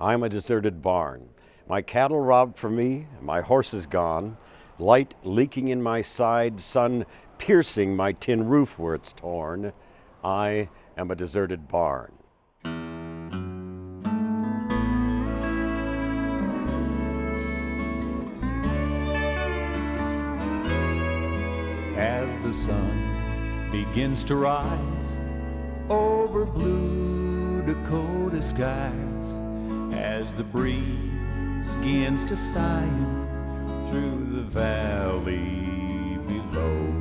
I'm a deserted barn. My cattle robbed from me, my horses gone, light leaking in my side, sun piercing my tin roof where it's torn. I am a deserted barn. As the sun begins to rise over blue Dakota skies, as the breeze begins to sigh through the valley below,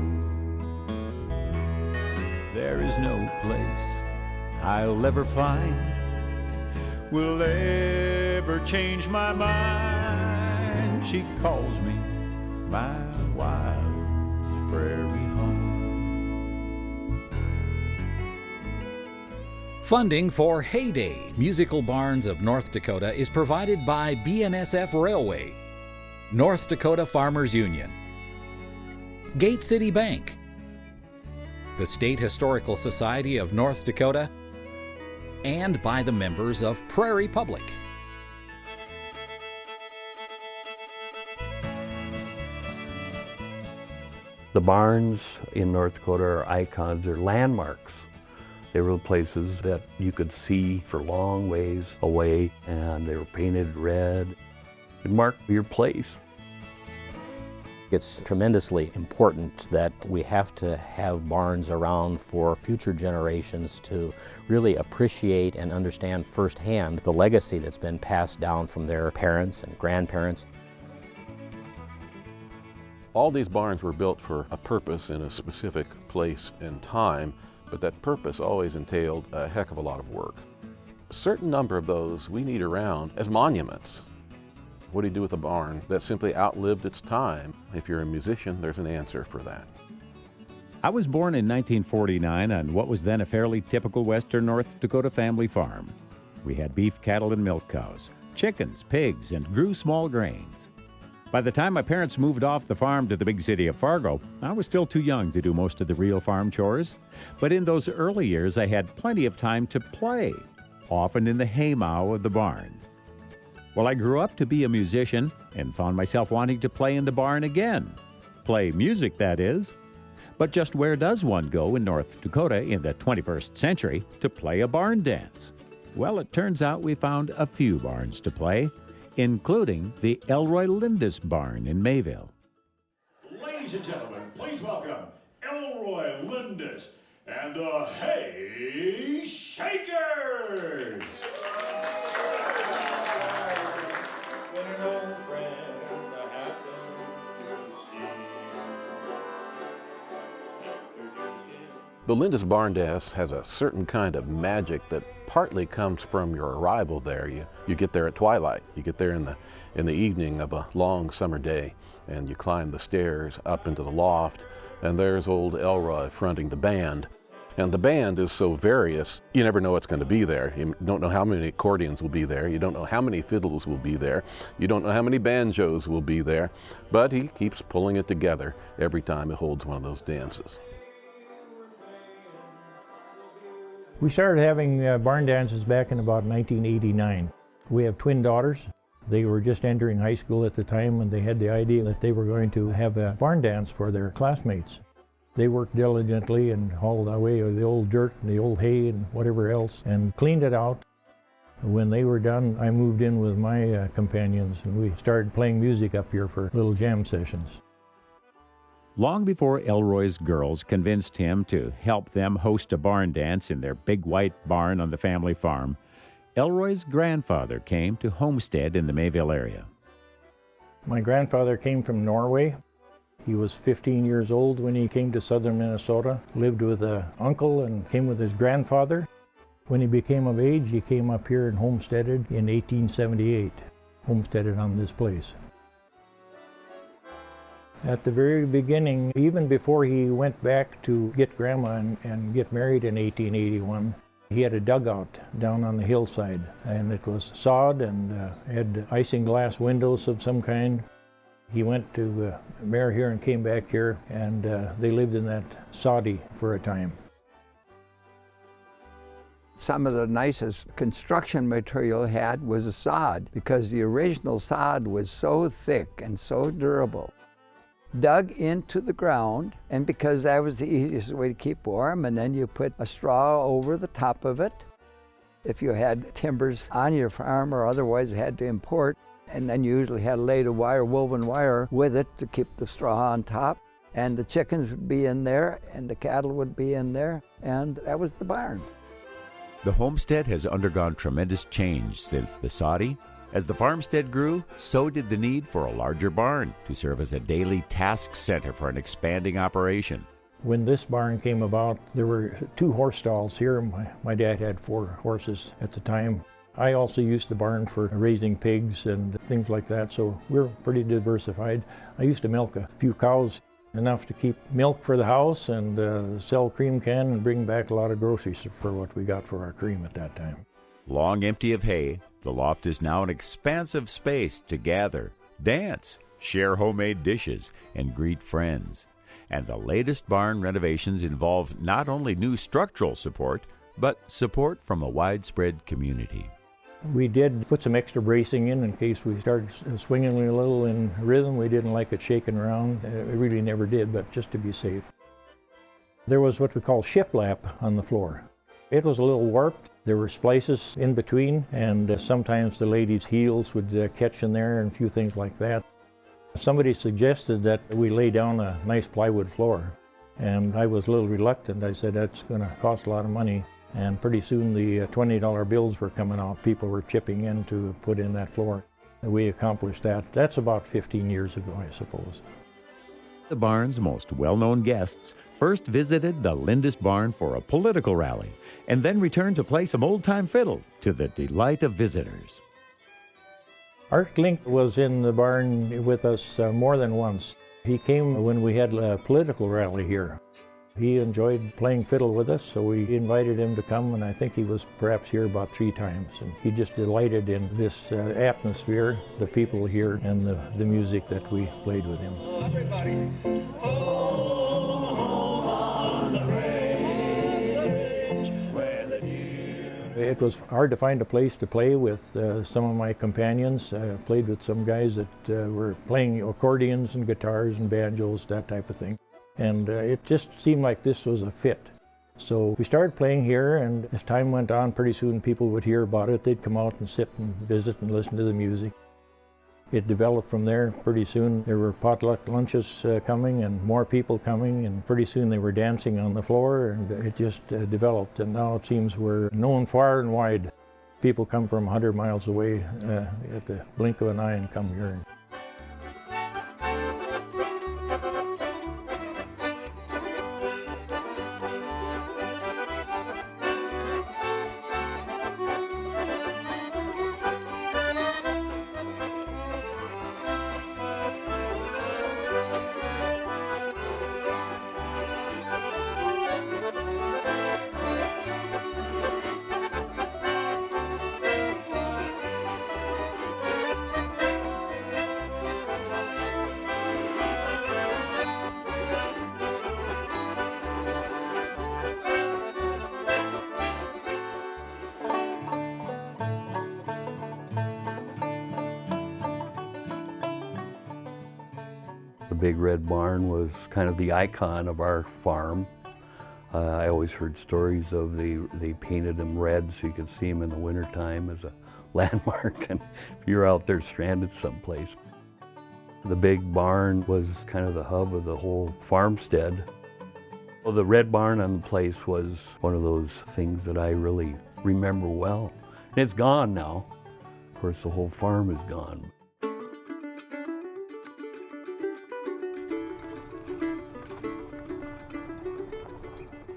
there is no place I'll ever find will ever change my mind. She calls me my wild prairie home. Funding for Heyday Musical Barns of North Dakota is provided by BNSF Railway, North Dakota Farmers Union, Gate City Bank, the State Historical Society of North Dakota, and by the members of Prairie Public. The barns in North Dakota are icons, they're landmarks. They were places that you could see for long ways away, and they were painted red. It marked your place. It's tremendously important that we have to have barns around for future generations to really appreciate and understand firsthand the legacy that's been passed down from their parents and grandparents. All these barns were built for a purpose in a specific place and time, but that purpose always entailed a heck of a lot of work. A certain number of those we need around as monuments. What do you do with a barn that simply outlived its time? If you're a musician, there's an answer for that. I was born in 1949 on what was then a fairly typical western North Dakota family farm. We had beef cattle and milk cows, chickens, pigs, and grew small grains. By the time my parents moved off the farm to the big city of Fargo, I was still too young to do most of the real farm chores. But in those early years, I had plenty of time to play, often in the haymow of the barn. Well, I grew up to be a musician and found myself wanting to play in the barn again. Play music, that is. But just where does one go in North Dakota in the 21st century to play a barn dance? Well, it turns out we found a few barns to play, including the Elroy Lindis Barn in Mayville. Ladies and gentlemen, please welcome Elroy Lindis and the Hay Shakers! The Lindis Barn Dance has a certain kind of magic that partly comes from your arrival there. You get there at twilight. You get there in the evening of a long summer day, and you climb the stairs up into the loft, and there's old Elroy fronting the band. And the band is so various, you never know what's going to be there. You don't know how many accordions will be there. You don't know how many fiddles will be there. You don't know how many banjos will be there. But he keeps pulling it together every time he holds one of those dances. We started having barn dances back in about 1989. We have twin daughters. They were just entering high school at the time, and they had the idea that they were going to have a barn dance for their classmates. They worked diligently and hauled away the old dirt and the old hay and whatever else and cleaned it out. When they were done, I moved in with my companions, and we started playing music up here for little jam sessions. Long before Elroy's girls convinced him to help them host a barn dance in their big white barn on the family farm, Elroy's grandfather came to homestead in the Mayville area. My grandfather came from Norway. He was 15 years old when he came to southern Minnesota, lived with an uncle and came with his grandfather. When he became of age, he came up here and homesteaded in 1878, homesteaded on this place. At the very beginning, even before he went back to get Grandma and get married in 1881, he had a dugout down on the hillside, and it was sod and had isinglass windows of some kind. He went to marry here and came back here, and they lived in that soddy for a time. Some of the nicest construction material had was a sod, because the original sod was so thick and so durable. Dug into the ground, and because that was the easiest way to keep warm, and then you put a straw over the top of it. If you had timbers on your farm or otherwise had to import, and then you usually had laid a wire, woven wire with it to keep the straw on top. And the chickens would be in there, and the cattle would be in there, and that was the barn. The homestead has undergone tremendous change since the soddy. As the farmstead grew, so did the need for a larger barn to serve as a daily task center for an expanding operation. When this barn came about, there were 2 horse stalls here. My dad had 4 horses at the time. I also used the barn for raising pigs and things like that, so we're pretty diversified. I used to milk a few cows, enough to keep milk for the house and sell cream can and bring back a lot of groceries for what we got for our cream at that time. Long empty of hay, the loft is now an expansive space to gather, dance, share homemade dishes, and greet friends. And the latest barn renovations involve not only new structural support, but support from a widespread community. We did put some extra bracing in case we started swinging a little in rhythm. We didn't like it shaking around. It really never did, but just to be safe. There was what we call shiplap on the floor. It was a little warped. There were splices in between, and sometimes the ladies' heels would catch in there and a few things like that. Somebody suggested that we lay down a nice plywood floor, and I was a little reluctant. I said that's going to cost a lot of money. And pretty soon the $20 bills were coming out. People were chipping in to put in that floor. We accomplished that. That's about 15 years ago, I suppose. The barn's most well-known guests first visited the Lindis barn for a political rally and then returned to play some old-time fiddle to the delight of visitors. Art Link was in the barn with us more than once. He came when we had a political rally here. He enjoyed playing fiddle with us, so we invited him to come, and I think he was perhaps here about 3 times. And he just delighted in this atmosphere, the people here, and the music that we played with him. Everybody. It was hard to find a place to play with some of my companions. I played with some guys that were playing accordions and guitars and banjos, that type of thing. And it just seemed like this was a fit. So we started playing here, and as time went on, pretty soon people would hear about it. They'd come out and sit and visit and listen to the music. It developed from there. Pretty soon there were potluck lunches coming and more people coming, and pretty soon they were dancing on the floor, and it just developed. And now it seems we're known far and wide. People come from 100 miles away at the blink of an eye and come here. The big red barn was kind of the icon of our farm. I always heard stories of they painted them red so you could see them in the wintertime as a landmark, and if you're out there stranded someplace. The big barn was kind of the hub of the whole farmstead. Well, the red barn on the place was one of those things that I really remember well. And it's gone now. Of course, the whole farm is gone.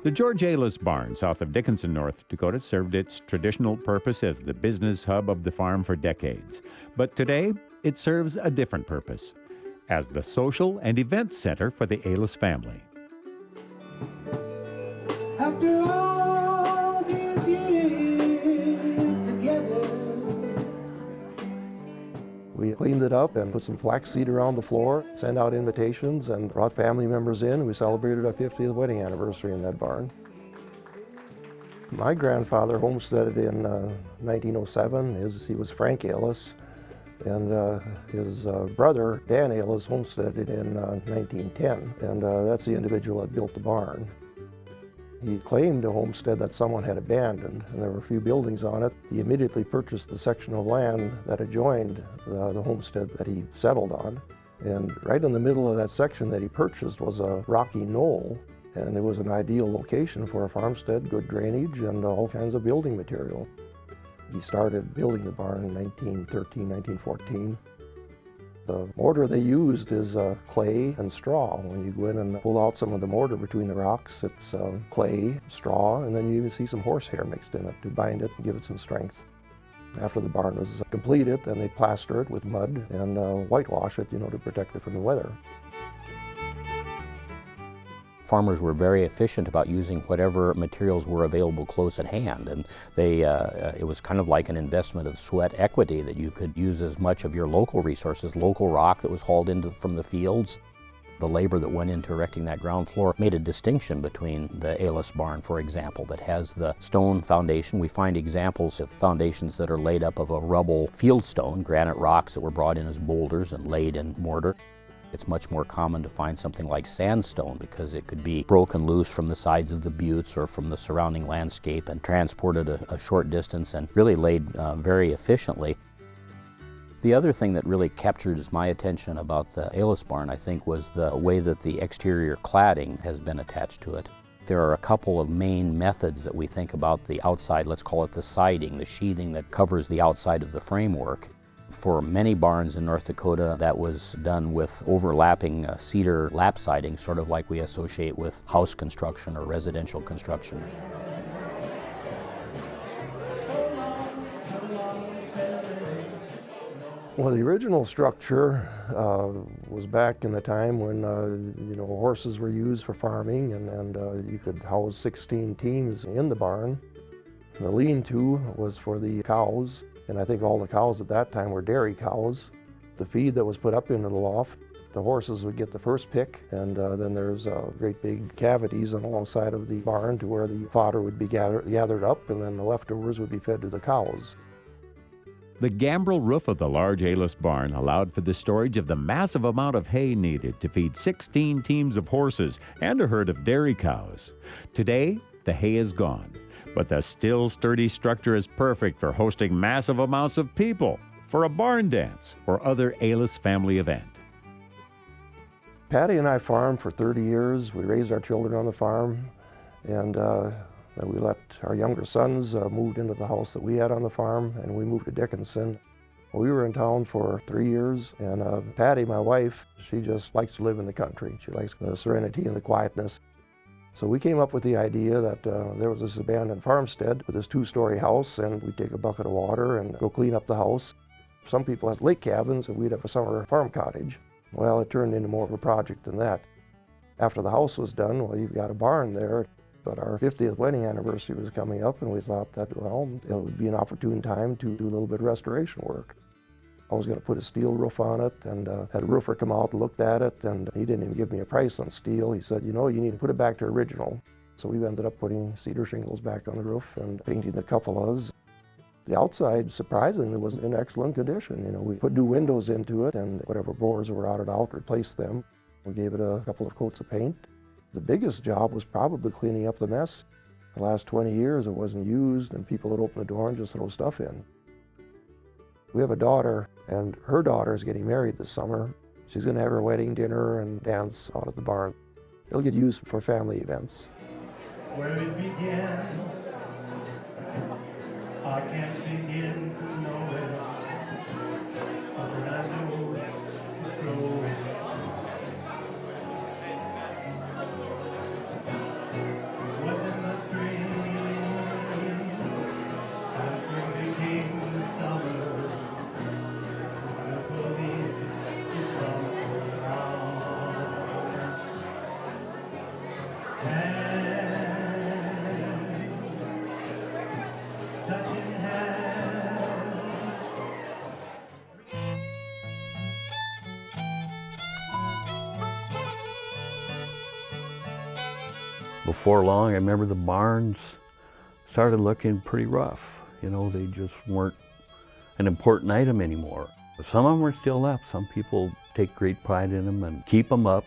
The George Aylis barn south of Dickinson, North Dakota, served its traditional purpose as the business hub of the farm for decades. But today, it serves a different purpose, as the social and events center for the Aylis family. After all these years together, we cleaned it up and put some flaxseed around the floor, sent out invitations, and brought family members in. We celebrated our 50th wedding anniversary in that barn. My grandfather homesteaded in 1907. He was Frank Ailes, and his brother, Dan Ailes, homesteaded in 1910, and that's the individual that built the barn. He claimed a homestead that someone had abandoned, and there were a few buildings on it. He immediately purchased the section of land that adjoined the homestead that he settled on. And right in the middle of that section that he purchased was a rocky knoll, and it was an ideal location for a farmstead, good drainage, and all kinds of building material. He started building the barn in 1913, 1914. The mortar they used is clay and straw. When you go in and pull out some of the mortar between the rocks, it's clay, straw, and then you even see some horsehair mixed in it to bind it and give it some strength. After the barn was completed, then they plaster it with mud and whitewash it, to protect it from the weather. Farmers were very efficient about using whatever materials were available close at hand, and it was kind of like an investment of sweat equity that you could use as much of your local resources, local rock that was hauled in from the fields. The labor that went into erecting that ground floor made a distinction between the Ailes barn, for example, that has the stone foundation. We find examples of foundations that are laid up of a rubble fieldstone, granite rocks that were brought in as boulders and laid in mortar. It's much more common to find something like sandstone because it could be broken loose from the sides of the buttes or from the surrounding landscape and transported a short distance and really laid very efficiently. The other thing that really captures my attention about the Ailes barn, I think, was the way that the exterior cladding has been attached to it. There are a couple of main methods that we think about the outside, let's call it the siding, the sheathing that covers the outside of the framework. For many barns in North Dakota, that was done with overlapping cedar lap siding, sort of like we associate with house construction or residential construction. Well, the original structure was back in the time when horses were used for farming, and you could house 16 teams in the barn. The lean-to was for the cows. And I think all the cows at that time were dairy cows. The feed that was put up into the loft, the horses would get the first pick, and then there's great big cavities alongside of the barn to where the fodder would be gathered up, and then the leftovers would be fed to the cows. The gambrel roof of the large Ailes barn allowed for the storage of the massive amount of hay needed to feed 16 teams of horses and a herd of dairy cows. Today, the hay is gone, but the still sturdy structure is perfect for hosting massive amounts of people, for a barn dance, or other Ailes family event. Patty and I farmed for 30 years. We raised our children on the farm, and then we let our younger sons move into the house that we had on the farm, and we moved to Dickinson. We were in town for 3 years, and Patty, my wife, she just likes to live in the country. She likes the serenity and the quietness. So we came up with the idea that there was this abandoned farmstead with this 2-story house, and we'd take a bucket of water and go clean up the house. Some people had lake cabins, and we'd have a summer farm cottage. Well, it turned into more of a project than that. After the house was done, well, you've got a barn there, but our 50th wedding anniversary was coming up, and we thought that, well, it would be an opportune time to do a little bit of restoration work. I was going to put a steel roof on it, and had a roofer come out and looked at it, and he didn't even give me a price on steel. He said, you need to put it back to original. So we ended up putting cedar shingles back on the roof and painting the cupolas. The outside, surprisingly, was in excellent condition. We put new windows into it, and whatever boards were rotted out, replaced them. We gave it a couple of coats of paint. The biggest job was probably cleaning up the mess. The last 20 years, it wasn't used, and people would open the door and just throw stuff in. We have a daughter, and her daughter is getting married this summer. She's going to have her wedding dinner and dance out at the barn. It'll get used for family events. Where it began, I can't begin to know it, but I know it's growing strong. It was in the spring, and spring became the summer. Before long, I remember the barns started looking pretty rough. You know, they just weren't an important item anymore. Some of them are still up. Some people take great pride in them and keep them up.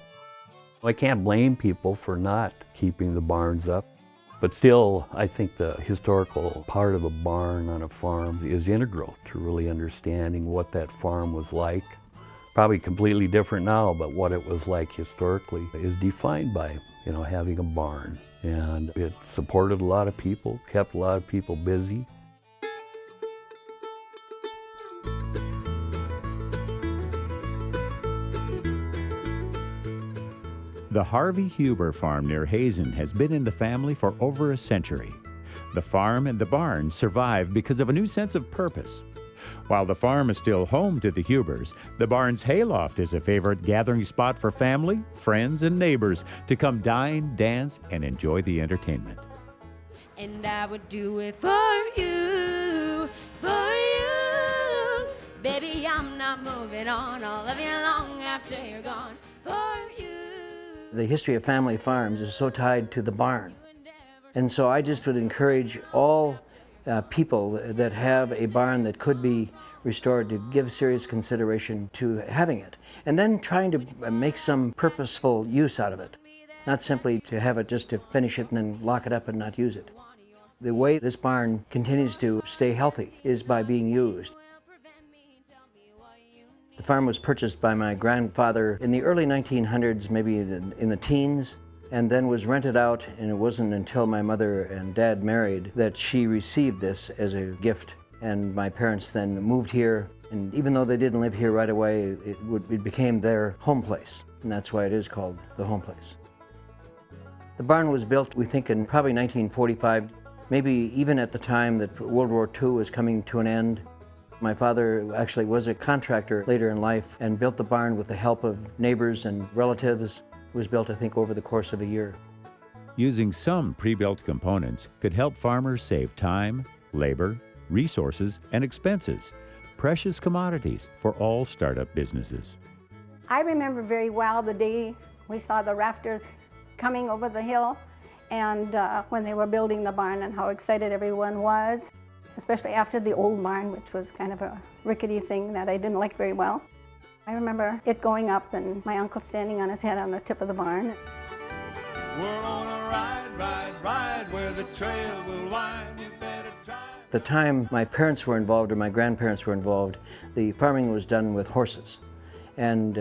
I can't blame people for not keeping the barns up, but still, I think the historical part of a barn on a farm is integral to really understanding what that farm was like. Probably completely different now, but what it was like historically is defined by, you know, having a barn. And it supported a lot of people, kept a lot of people busy. The Harvey Huber farm near Hazen has been in the family for over a century. The farm and the barn survived because of a new sense of purpose. While the farm is still home to the Hubers, the barn's hayloft is a favorite gathering spot for family, friends, and neighbors to come dine, dance, and enjoy the entertainment. And I would do it for you, for you. Baby, I'm not moving on. I'll love you long after you're gone, for you. The history of family farms is so tied to the barn. And so I just would encourage all people that have a barn that could be restored to give serious consideration to having it. And then trying to make some purposeful use out of it. Not simply to have it just to finish it and then lock it up and not use it. The way this barn continues to stay healthy is by being used. The farm was purchased by my grandfather in the early 1900s, maybe in the teens, and then was rented out, and it wasn't until my mother and dad married that she received this as a gift. And my parents then moved here, and even though they didn't live here right away, it became their home place, and that's why it is called the home place. The barn was built, we think, in probably 1945, maybe even at the time that World War II was coming to an end. My father actually was a contractor later in life and built the barn with the help of neighbors and relatives. It was built, I think, over the course of a year. Using some pre-built components could help farmers save time, labor, resources, and expenses, precious commodities for all startup businesses. I remember very well the day we saw the rafters coming over the hill, and when they were building the barn, and how excited everyone was, especially after the old barn, which was kind of a rickety thing that I didn't like very well. I remember it going up and my uncle standing on his head on the tip of the barn. We're on a ride, ride, ride, where the trail will wind, you better try. The time my parents were involved or my grandparents were involved, the farming was done with horses. And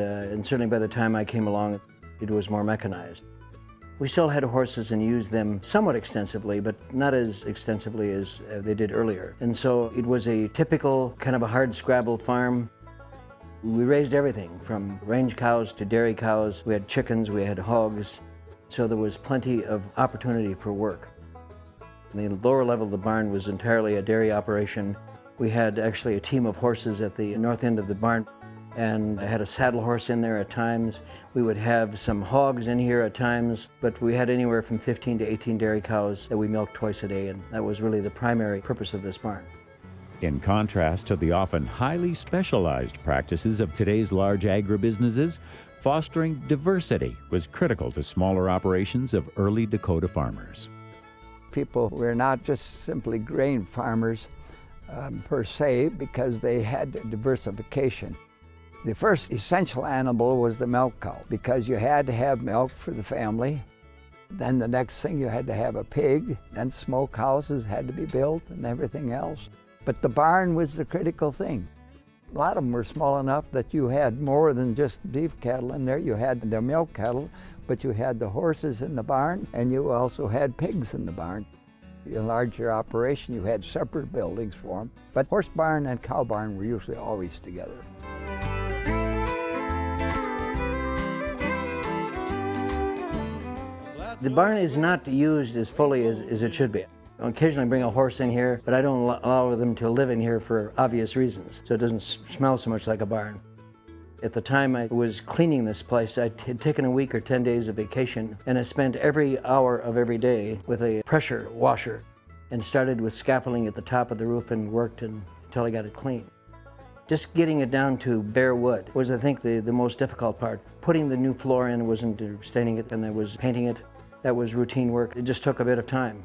certainly by the time I came along, it was more mechanized. We still had horses and used them somewhat extensively, but not as extensively as they did earlier. And so it was a typical kind of a hard scrabble farm. We raised everything from range cows to dairy cows. We had chickens, we had hogs. So there was plenty of opportunity for work. The lower level of the barn was entirely a dairy operation. We had actually a team of horses at the north end of the barn, and I had a saddle horse in there at times. We would have some hogs in here at times, but we had anywhere from 15 to 18 dairy cows that we milked twice a day, and that was really the primary purpose of this barn. In contrast to the often highly specialized practices of today's large agribusinesses, fostering diversity was critical to smaller operations of early Dakota farmers. People were not just simply grain farmers per se, because they had diversification. The first essential animal was the milk cow, because you had to have milk for the family. Then the next thing, you had to have a pig, then smokehouses had to be built and everything else. But the barn was the critical thing. A lot of them were small enough that you had more than just beef cattle in there. You had the milk cattle, but you had the horses in the barn, and you also had pigs in the barn. In a larger operation, you had separate buildings for them. But horse barn and cow barn were usually always together. The barn is not used as fully as it should be. I occasionally bring a horse in here, but I don't allow them to live in here for obvious reasons, so it doesn't smell so much like a barn. At the time I was cleaning this place, I had taken a week or 10 days of vacation, and I spent every hour of every day with a pressure washer, and started with scaffolding at the top of the roof and worked until I got it clean. Just getting it down to bare wood was, I think, the most difficult part. Putting the new floor in wasn't staining it, and I was painting it. That was routine work. It just took a bit of time.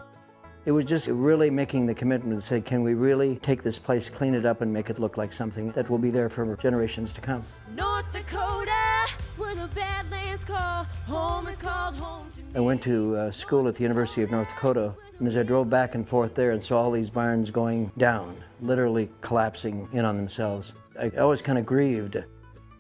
It was just really making the commitment to say, can we really take this place, clean it up, and make it look like something that will be there for generations to come. North Dakota, where the Badlands call, home is called home to me. I went to school at the University of North Dakota, and as I drove back and forth there and saw all these barns going down, literally collapsing in on themselves, I always kind of grieved.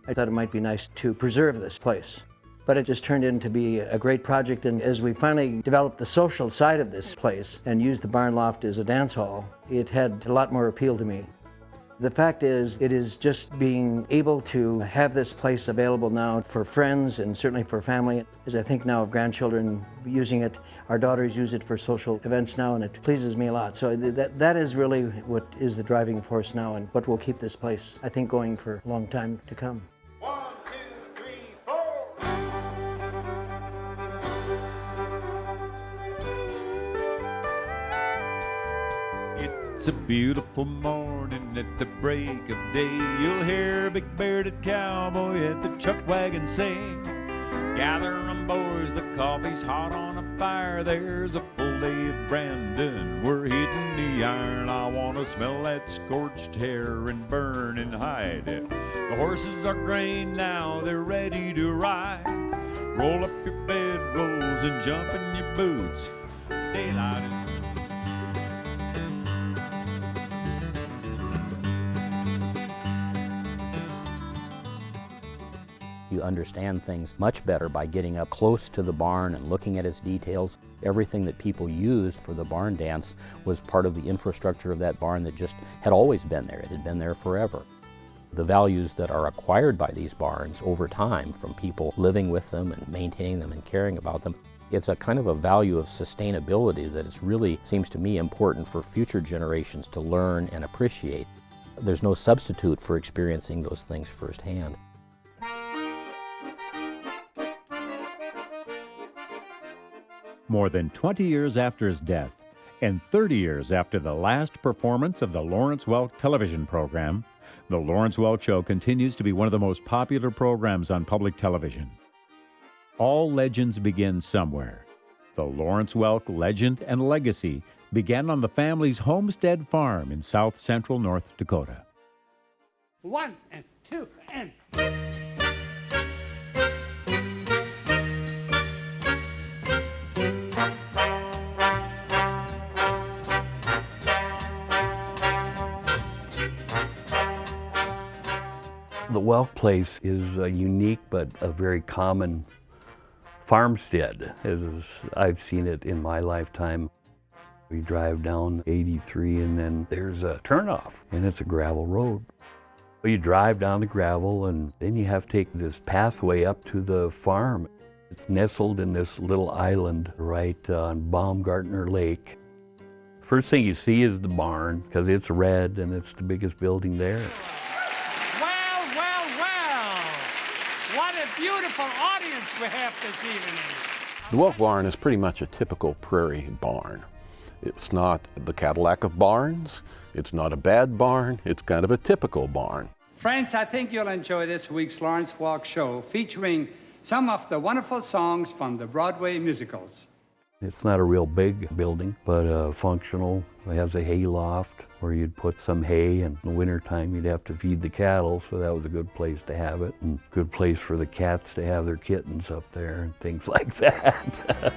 I thought it might be nice to preserve this place. But it just turned into be a great project, and as we finally developed the social side of this place and used the barn loft as a dance hall, it had a lot more appeal to me. The fact is, it is just being able to have this place available now for friends and certainly for family. As I think now of grandchildren using it, our daughters use it for social events now, and it pleases me a lot. So that is really what is the driving force now and what will keep this place, I think, going for a long time to come. It's a beautiful morning at the break of day. You'll hear a big-bearded cowboy at the chuck wagon sing. Gather 'em, boys, the coffee's hot on a fire. There's a full day of branding, we're hitting the iron. I want to smell that scorched hair and burning hide. The horses are graying now, they're ready to ride. Roll up your bedrolls and jump in your boots. Daylight is You understand things much better by getting up close to the barn and looking at its details. Everything that people used for the barn dance was part of the infrastructure of that barn that just had always been there. It had been there forever. The values that are acquired by these barns over time from people living with them and maintaining them and caring about them, it's a kind of a value of sustainability that it's really, seems to me, important for future generations to learn and appreciate. There's no substitute for experiencing those things firsthand. More than 20 years after his death, and 30 years after the last performance of the Lawrence Welk television program, The Lawrence Welk Show continues to be one of the most popular programs on public television. All legends begin somewhere. The Lawrence Welk legend and legacy began on the family's homestead farm in south central North Dakota. 1 and 2 and... The Welk place is a unique but a very common farmstead, as I've seen it in my lifetime. We drive down 83 and then there's a turnoff and it's a gravel road. You drive down the gravel and then you have to take this pathway up to the farm. It's nestled in this little island right on Baumgartner Lake. First thing you see is the barn because it's red and it's the biggest building there. What a beautiful audience we have this evening. The Welk barn is pretty much a typical prairie barn. It's not the Cadillac of barns, it's not a bad barn, it's kind of a typical barn. Friends, I think you'll enjoy this week's Lawrence Welk Show, featuring some of the wonderful songs from the Broadway musicals. It's not a real big building, but functional. It has a hay loft where you'd put some hay, and in the wintertime you'd have to feed the cattle, so that was a good place to have it, and good place for the cats to have their kittens up there and things like that.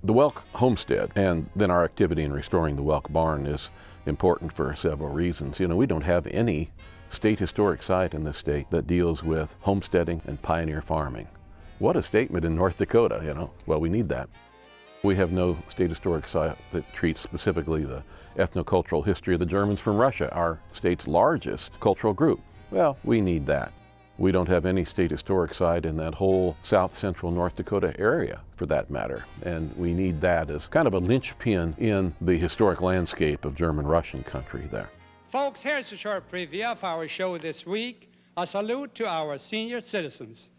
The Welk homestead and then our activity in restoring the Welk barn is important for several reasons. You know, we don't have any state historic site in this state that deals with homesteading and pioneer farming. What a statement in North Dakota, you know. Well, we need that. We have no state historic site that treats specifically the ethnocultural history of the Germans from Russia, our state's largest cultural group. Well, we need that. We don't have any state historic site in that whole south central North Dakota area, for that matter. And we need that as kind of a linchpin in the historic landscape of German-Russian country there. Folks, here's a short preview of our show this week. A salute to our senior citizens.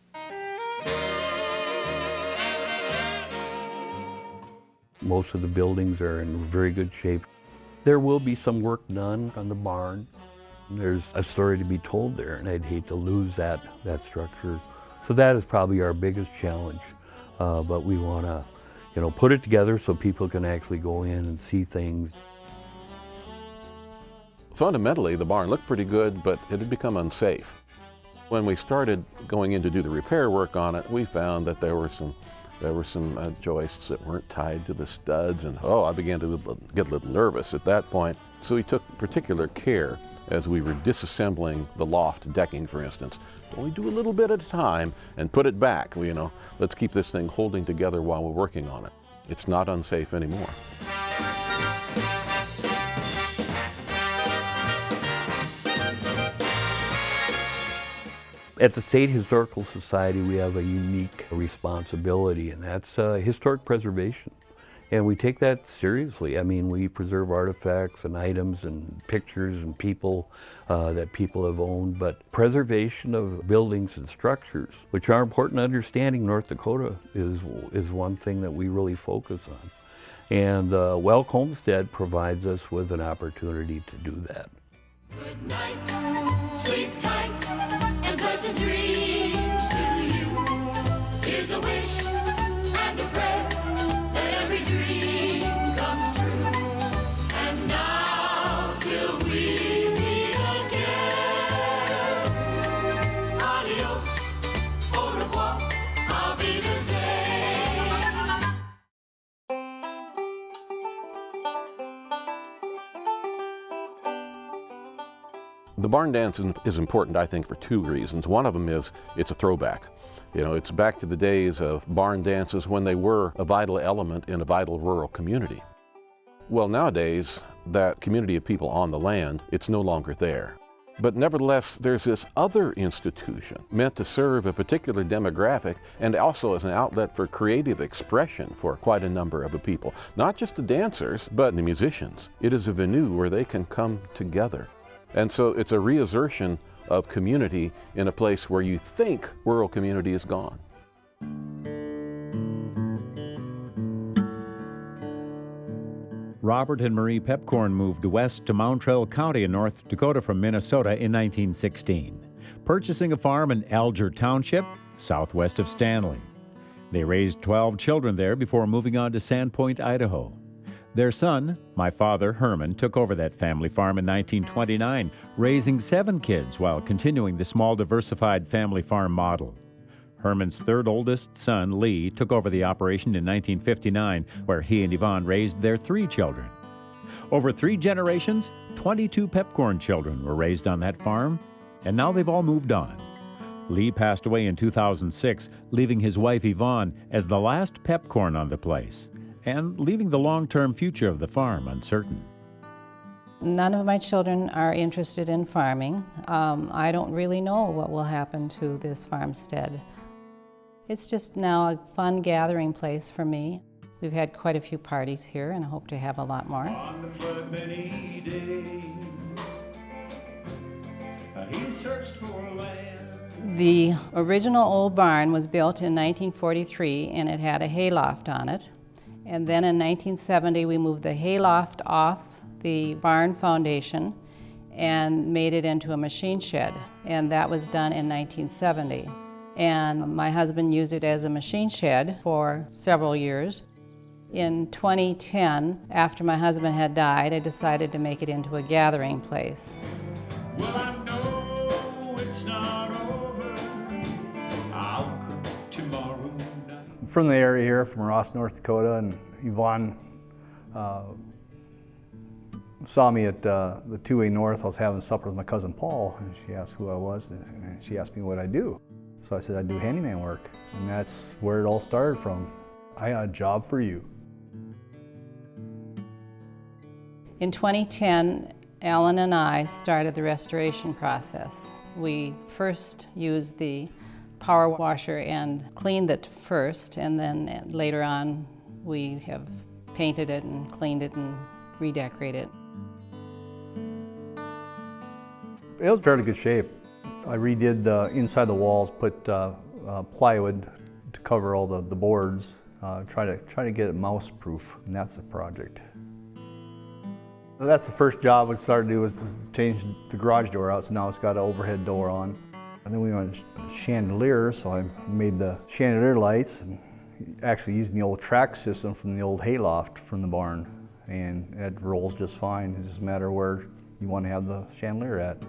Most of the buildings are in very good shape. There will be some work done on the barn. There's a story to be told there, and I'd hate to lose that structure So that is probably our biggest challenge, but we want to, put it together so people can actually go in and see things. Fundamentally, the barn looked pretty good, but it had become unsafe. When we started going in to do the repair work on it, we found that there were some joists that weren't tied to the studs, and I began to get a little nervous at that point. So we took particular care as we were disassembling the loft decking, for instance. Only do a little bit at a time and put it back. Let's keep this thing holding together while we're working on it. It's not unsafe anymore. At the State Historical Society, we have a unique responsibility, and that's historic preservation. And we take that seriously. I mean, we preserve artifacts and items and pictures and people that people have owned, but preservation of buildings and structures, which are important to understanding North Dakota, is one thing that we really focus on. And Welk Homestead provides us with an opportunity to do that. Good night, sleep tight, and pleasant dreams to you. Here's a wish and a prayer that every dream comes true. And now till we meet again, adios, au revoir, auf Wiedersehen. The barn dance is important, I think, for two reasons. One of them is it's a throwback. It's back to the days of barn dances when they were a vital element in a vital rural community. Well, nowadays, that community of people on the land, it's no longer there. But nevertheless, there's this other institution meant to serve a particular demographic and also as an outlet for creative expression for quite a number of the people. Not just the dancers, but the musicians. It is a venue where they can come together. And so it's a reassertion of community in a place where you think rural community is gone. Robert and Marie Pepcorn moved west to Mountrail County in North Dakota from Minnesota in 1916, purchasing a farm in Alger Township, southwest of Stanley. They raised 12 children there before moving on to Sandpoint, Idaho. Their son, my father, Herman, took over that family farm in 1929, raising 7 kids while continuing the small diversified family farm model. Herman's third oldest son, Lee, took over the operation in 1959, where he and Yvonne raised their 3 children. Over 3 generations, 22 Pepcorn children were raised on that farm, and now they've all moved on. Lee passed away in 2006, leaving his wife Yvonne as the last Pepcorn on the place, and leaving the long-term future of the farm uncertain. None of my children are interested in farming. I don't really know what will happen to this farmstead. It's just now a fun gathering place for me. We've had quite a few parties here and I hope to have a lot more. On the flood many days, he searched for land. The original old barn was built in 1943 and it had a hayloft on it. And then in 1970 we moved the hayloft off the barn foundation and made it into a machine shed. And that was done in 1970. And my husband used it as a machine shed for several years. In 2010, after my husband had died, I decided to make it into a gathering place. Well, I know it's not over. I'll cook tomorrow night. I'm from the area here, from Ross, North Dakota, and Yvonne saw me at the 2A North. I was having supper with my cousin Paul, and she asked who I was, and she asked me what I do. So I said I do handyman work, and that's where it all started from. I got a job for you. In 2010, Alan and I started the restoration process. We first used the power washer and cleaned it first, and then later on we have painted it and cleaned it and redecorated it. It was fairly good shape. I redid the inside the walls, put plywood to cover all the boards, try to get it mouse proof, and that's the project. That's the first job we started to do was to change the garage door out, so now it's got an overhead door on. And then we went chandelier, so I made the chandelier lights, and actually using the old track system from the old hayloft from the barn. And it rolls just fine. It's just a matter of where you want to have the chandelier at.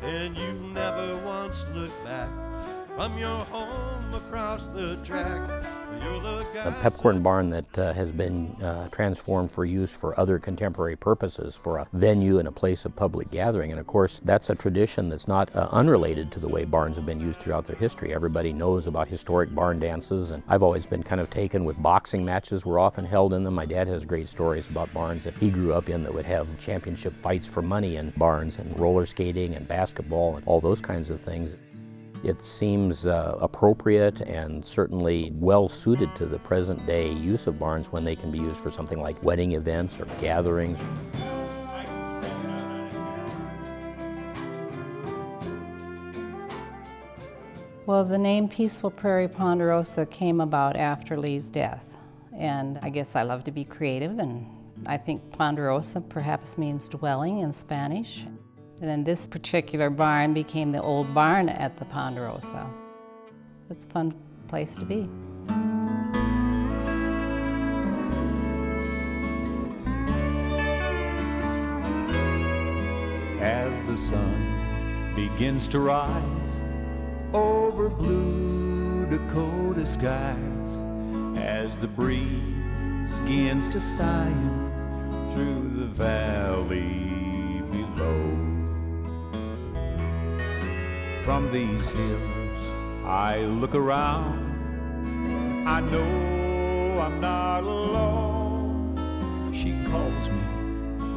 And you never once looked back from your home across the track. You're the guy. A peppercorn barn that has been transformed for use for other contemporary purposes, for a venue and a place of public gathering. And of course, that's a tradition that's not unrelated to the way barns have been used throughout their history. Everybody knows about historic barn dances, and I've always been kind of taken with boxing matches were often held in them. My dad has great stories about barns that he grew up in that would have championship fights for money in barns, and roller skating and basketball and all those kinds of things. It seems appropriate and certainly well suited to the present day use of barns when they can be used for something like wedding events or gatherings. Well, the name Peaceful Prairie Ponderosa came about after Lee's death. And I guess I love to be creative, and I think Ponderosa perhaps means dwelling in Spanish. And then this particular barn became the old barn at the Ponderosa. It's a fun place to be. As the sun begins to rise over blue Dakota skies, as the breeze begins to sigh through the valley below. From these hills I look around, I know I'm not alone. She calls me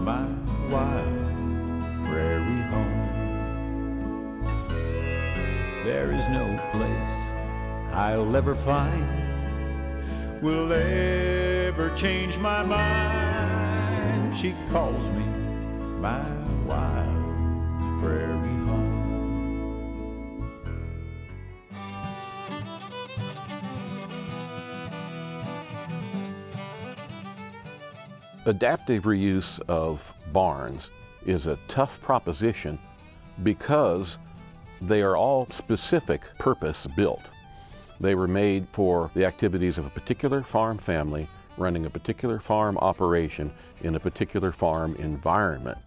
my wild prairie home. There is no place I'll ever find will ever change my mind. She calls me my wild prairie home. Adaptive reuse of barns is a tough proposition because they are all specific purpose built. They were made for the activities of a particular farm family running a particular farm operation in a particular farm environment.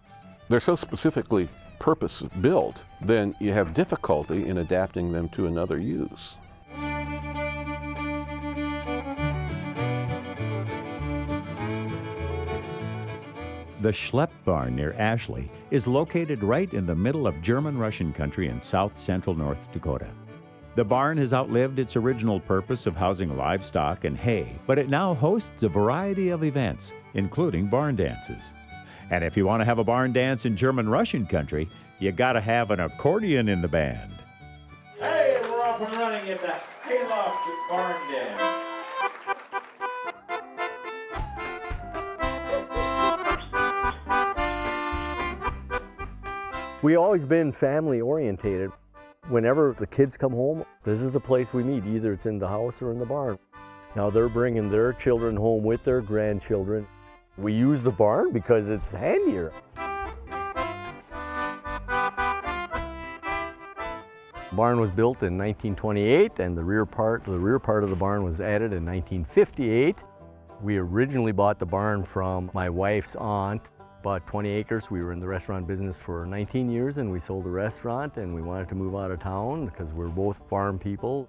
They're so specifically purpose built, then you have difficulty in adapting them to another use. The Schlepp Barn near Ashley is located right in the middle of German-Russian country in south-central North Dakota. The barn has outlived its original purpose of housing livestock and hay, but it now hosts a variety of events, including barn dances. And if you want to have a barn dance in German-Russian country, you gotta have an accordion in the band. Hey, we're off and running in the hayloft barn dance. We've always been family orientated. Whenever the kids come home, this is the place we meet. Either it's in the house or in the barn. Now they're bringing their children home with their grandchildren. We use the barn because it's handier. The barn was built in 1928 and the rear part of the barn was added in 1958. We originally bought the barn from my wife's aunt. Bought 20 acres. We were in the restaurant business for 19 years and we sold the restaurant and we wanted to move out of town because we're both farm people.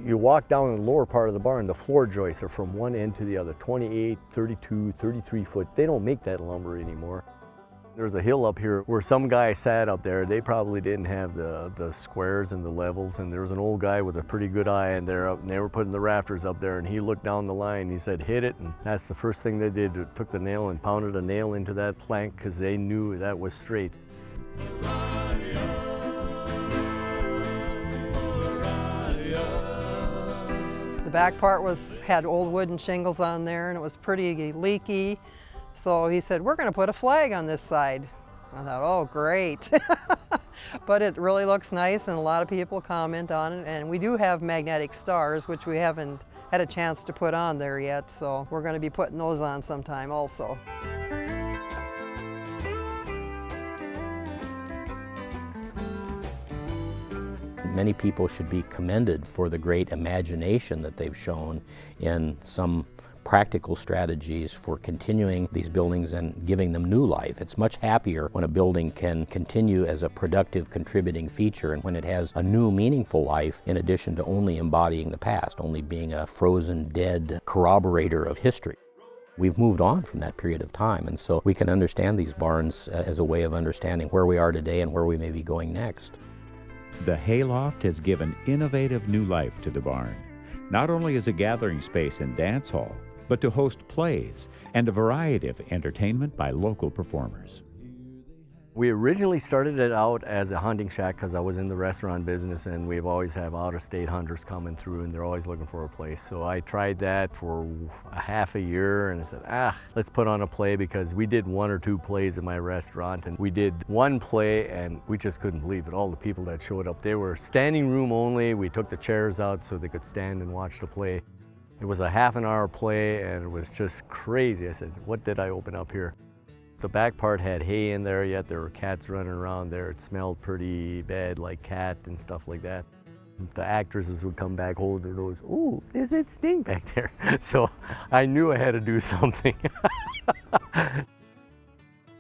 You walk down the lower part of the barn, the floor joists are from one end to the other, 28, 32, 33 foot. They don't make that lumber anymore. There's a hill up here where some guy sat up there. They probably didn't have the squares and the levels, and there was an old guy with a pretty good eye in there, and they were putting the rafters up there, and he looked down the line and he said, hit it, and that's the first thing they did. They took the nail and pounded a nail into that plank because they knew that was straight. The back part had old wooden shingles on there, and it was pretty leaky. So he said, we're going to put a flag on this side. I thought, oh, great. But it really looks nice, and a lot of people comment on it. And we do have magnetic stars, which we haven't had a chance to put on there yet. So we're going to be putting those on sometime also. Many people should be commended for the great imagination that they've shown in some practical strategies for continuing these buildings and giving them new life. It's much happier when a building can continue as a productive, contributing feature and when it has a new, meaningful life in addition to only embodying the past, only being a frozen, dead corroborator of history. We've moved on from that period of time, and so we can understand these barns as a way of understanding where we are today and where we may be going next. The hayloft has given innovative new life to the barn, not only as a gathering space and dance hall, but to host plays and a variety of entertainment by local performers. We originally started it out as a hunting shack because I was in the restaurant business, and we've always have out-of-state hunters coming through and they're always looking for a place. So I tried that for a half a year and I said, let's put on a play, because we did 1 or 2 plays in my restaurant, and we did one play and we just couldn't believe it. All the people that showed up, they were standing room only. We took the chairs out so they could stand and watch the play. It was a half an hour play and it was just crazy. I said, what did I open up here? The back part had hay in there yet. There were cats running around there. It smelled pretty bad, like cat and stuff like that. The actresses would come back holding their nose. Oh, there's that stink back there. So I knew I had to do something.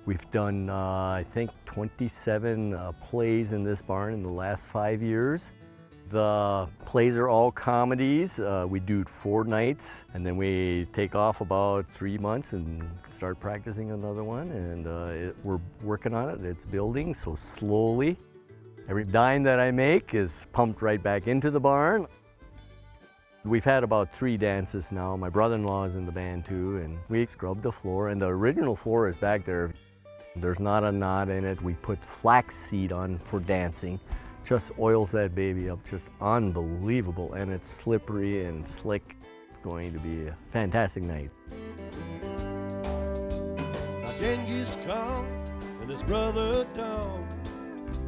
We've done, I think, 27 plays in this barn in the last 5 years. The plays are all comedies. We do 4 nights, and then we take off about 3 months and start practicing another one, and we're working on it. It's building, so slowly. Every dime that I make is pumped right back into the barn. We've had about 3 dances now. My brother-in-law is in the band too, and we scrubbed the floor, and the original floor is back there. There's not a knot in it. We put flaxseed on for dancing. Just oils that baby up, just unbelievable, and it's slippery and slick. It's going to be a fantastic night. Now Genghis Khan and his brother Tom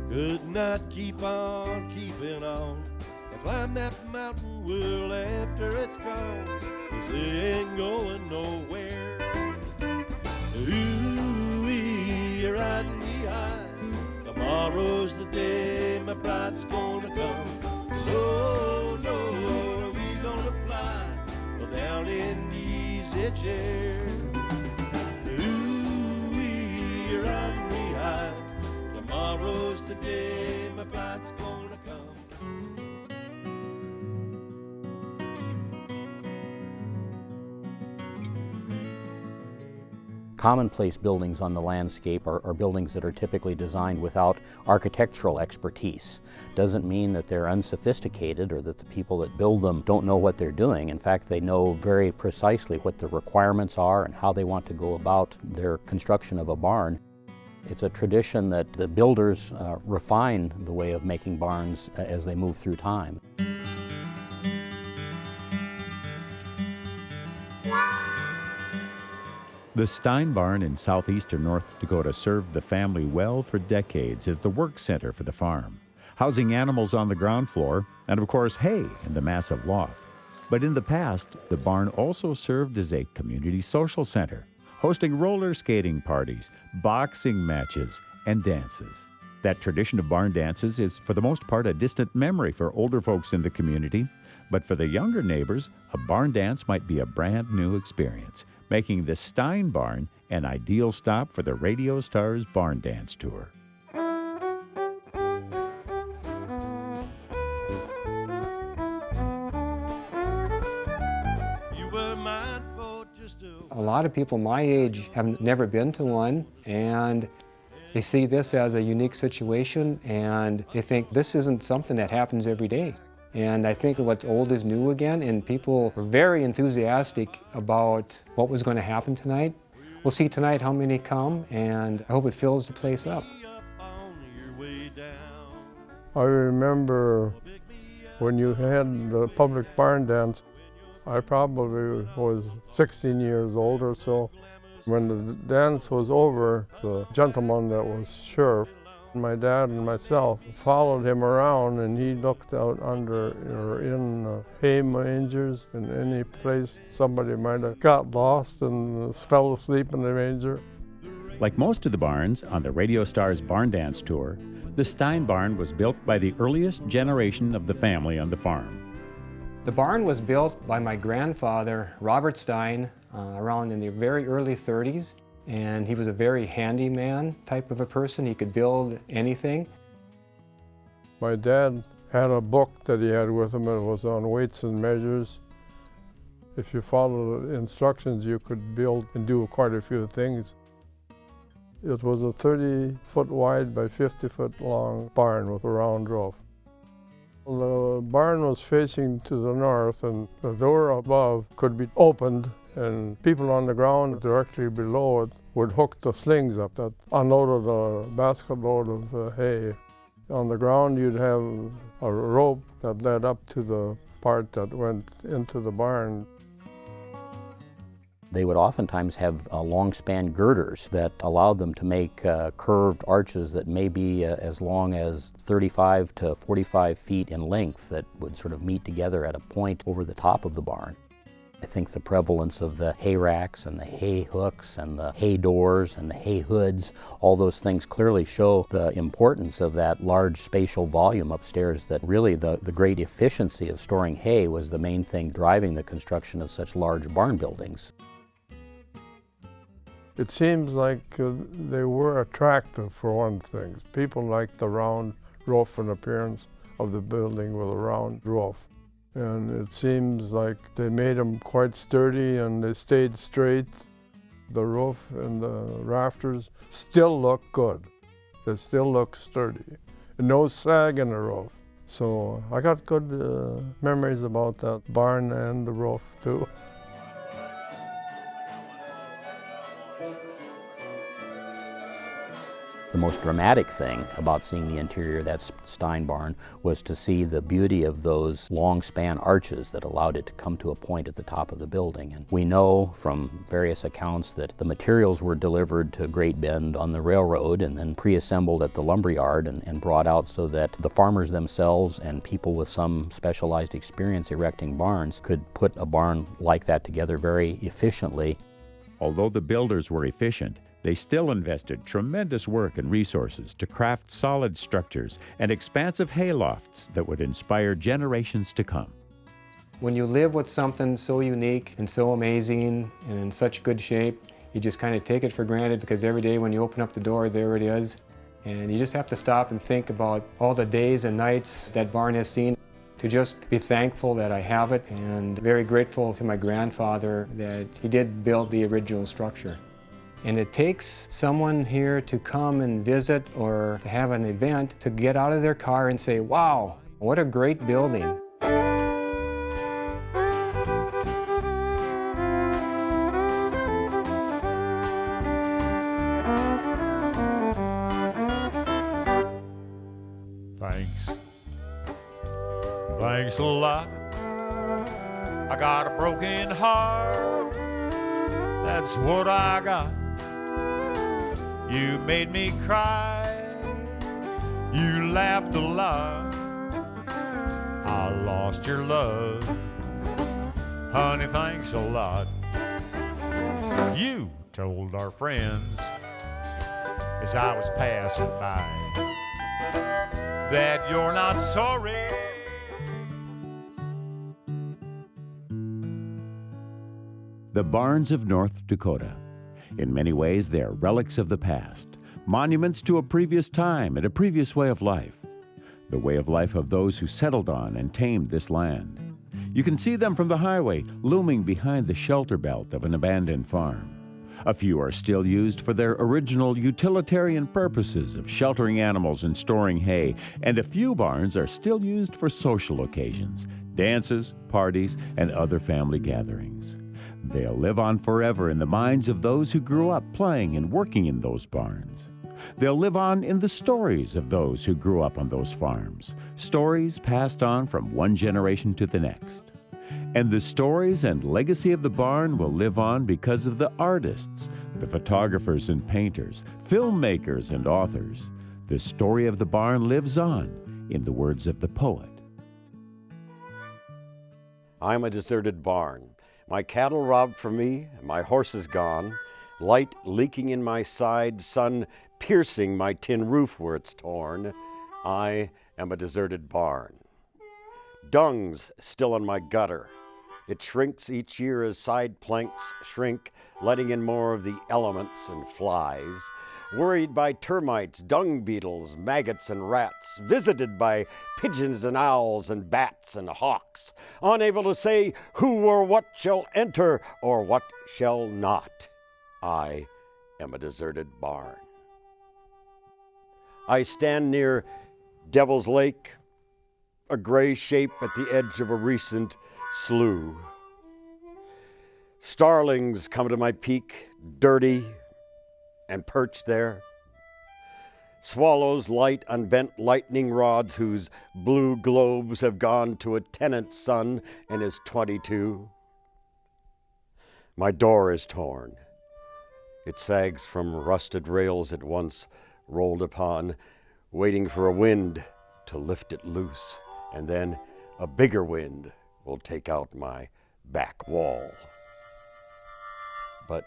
could not keep on keeping on. They climbed that mountain well after it's gone, 'cause they ain't going nowhere. Ooh, you're riding behind. Tomorrow's the day my bride's gonna come. No, no, we gonna fly down in the easy chair. Ooh, you're riding me high. Tomorrow's the day my bride's gonna come. Commonplace buildings on the landscape are buildings that are typically designed without architectural expertise. Doesn't mean that they're unsophisticated or that the people that build them don't know what they're doing. In fact, they know very precisely what the requirements are and how they want to go about their construction of a barn. It's a tradition that the builders refine the way of making barns as they move through time. The Stein Barn in southeastern North Dakota served the family well for decades as the work center for the farm, housing animals on the ground floor and, of course, hay in the massive loft. But in the past, the barn also served as a community social center, hosting roller skating parties, boxing matches, and dances. That tradition of barn dances is, for the most part, a distant memory for older folks in the community, but for the younger neighbors, a barn dance might be a brand new experience, making the Stein Barn an ideal stop for the Radio Stars Barn Dance Tour. A lot of people my age have never been to one, and they see this as a unique situation, and they think this isn't something that happens every day. And I think what's old is new again, and people were very enthusiastic about what was going to happen tonight. We'll see tonight how many come, and I hope it fills the place up. I remember when you had the public barn dance, I probably was 16 years old or so. When the dance was over, the gentleman that was sheriff, my dad and myself followed him around, and he looked out under or in hay mangers and any place somebody might have got lost and fell asleep in the manger. Like most of the barns on the Radio Stars Barn Dance Tour, the Stein barn was built by the earliest generation of the family on the farm. The barn was built by my grandfather, Robert Stein, around in the very early 30s. And he was a very handyman type of a person. He could build anything. My dad had a book that he had with him. It was on weights and measures. If you follow the instructions, you could build and do quite a few things. It was a 30-foot wide by 50-foot long barn with a round roof. The barn was facing to the north, and the door above could be opened, and people on the ground directly below it would hook the slings up that unloaded a basket load of hay. On the ground you'd have a rope that led up to the part that went into the barn. They would oftentimes have long span girders that allowed them to make curved arches that may be as long as 35 to 45 feet in length that would sort of meet together at a point over the top of the barn. I think the prevalence of the hay racks and the hay hooks and the hay doors and the hay hoods, all those things clearly show the importance of that large spatial volume upstairs, that really the great efficiency of storing hay was the main thing driving the construction of such large barn buildings. It seems like they were attractive for one thing. People liked the round roof and appearance of the building with a round roof. And it seems like they made them quite sturdy and they stayed straight. The roof and the rafters still look good. They still look sturdy. And no sag in the roof. So I got good memories about that barn and the roof too. The most dramatic thing about seeing the interior of that Stein barn was to see the beauty of those long span arches that allowed it to come to a point at the top of the building. And we know from various accounts that the materials were delivered to Great Bend on the railroad and then pre-assembled at the lumberyard and brought out so that the farmers themselves and people with some specialized experience erecting barns could put a barn like that together very efficiently. Although the builders were efficient, they still invested tremendous work and resources to craft solid structures and expansive haylofts that would inspire generations to come. When you live with something so unique and so amazing and in such good shape, you just kind of take it for granted, because every day when you open up the door, there it is. And you just have to stop and think about all the days and nights that barn has seen, to just be thankful that I have it, and very grateful to my grandfather that he did build the original structure. And it takes someone here to come and visit or to have an event to get out of their car and say, wow, what a great building. Thanks a lot. I got a broken heart, that's what I got. You made me cry, you laughed a lot. I lost your love, honey, thanks a lot. You told our friends as I was passing by that you're not sorry. The barns of North Dakota. In many ways, they are relics of the past, monuments to a previous time and a previous way of life, the way of life of those who settled on and tamed this land. You can see them from the highway, looming behind the shelter belt of an abandoned farm. A few are still used for their original utilitarian purposes of sheltering animals and storing hay, and a few barns are still used for social occasions, dances, parties, and other family gatherings. They'll live on forever in the minds of those who grew up playing and working in those barns. They'll live on in the stories of those who grew up on those farms, stories passed on from one generation to the next. And the stories and legacy of the barn will live on because of the artists, the photographers and painters, filmmakers and authors. The story of the barn lives on in the words of the poet. I'm a deserted barn. My cattle robbed from me, and my horses gone. light leaking in my side, sun piercing my tin roof where it's torn. I am a deserted barn. Dung's still in my gutter. It shrinks each year as side planks shrink, letting in more of the elements and flies. Worried by termites, dung beetles, maggots, and rats, visited by pigeons and owls and bats and hawks, unable to say who or what shall enter or what shall not. I am a deserted barn. I stand near Devil's Lake, a gray shape at the edge of a recent slough. Starlings come to my peak, dirty, and perch there. Swallows light unbent lightning rods whose blue globes have gone to a tenant's son and his 22. My door is torn. It sags from rusted rails it once rolled upon, waiting for a wind to lift it loose, and then a bigger wind will take out my back wall. But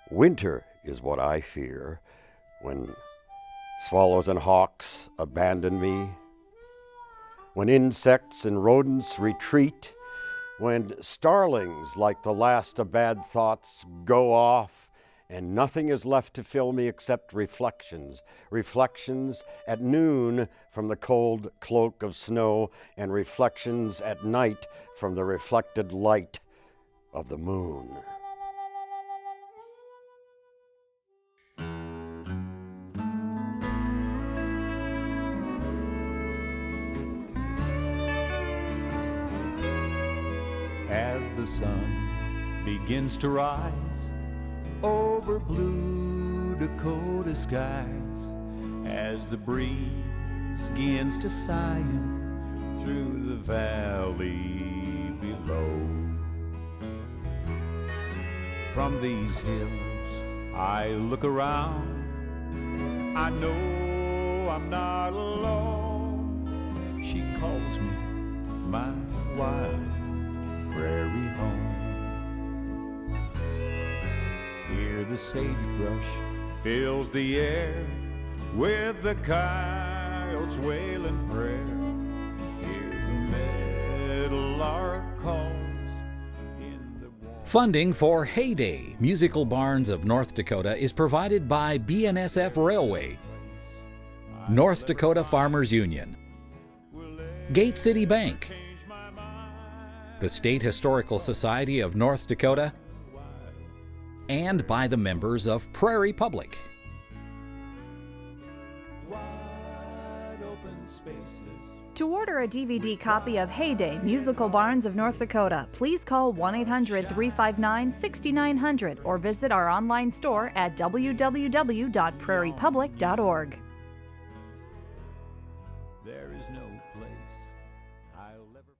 winter is what I fear, when swallows and hawks abandon me, when insects and rodents retreat, when starlings, like the last of bad thoughts, go off, and nothing is left to fill me except reflections. Reflections at noon from the cold cloak of snow, and reflections at night from the reflected light of the moon. As the sun begins to rise over blue Dakota skies, as the breeze begins to sigh through the valley below. From these hills I look around, I know I'm not alone. She calls me my wild prairie home. Here the sagebrush fills the air with the coyote's wailing prayer. Here the meadowlark calls in the warm. Funding for Heyday Musical Barns of North Dakota is provided by BNSF Railway, North Dakota Farmers Union, Gate City Bank, the State Historical Society of North Dakota, and by the members of Prairie Public. To order a DVD copy of Heyday Musical Barns of North Dakota, please call 1-800-359-6900 or visit our online store at www.prairiepublic.org. There is no place I'll ever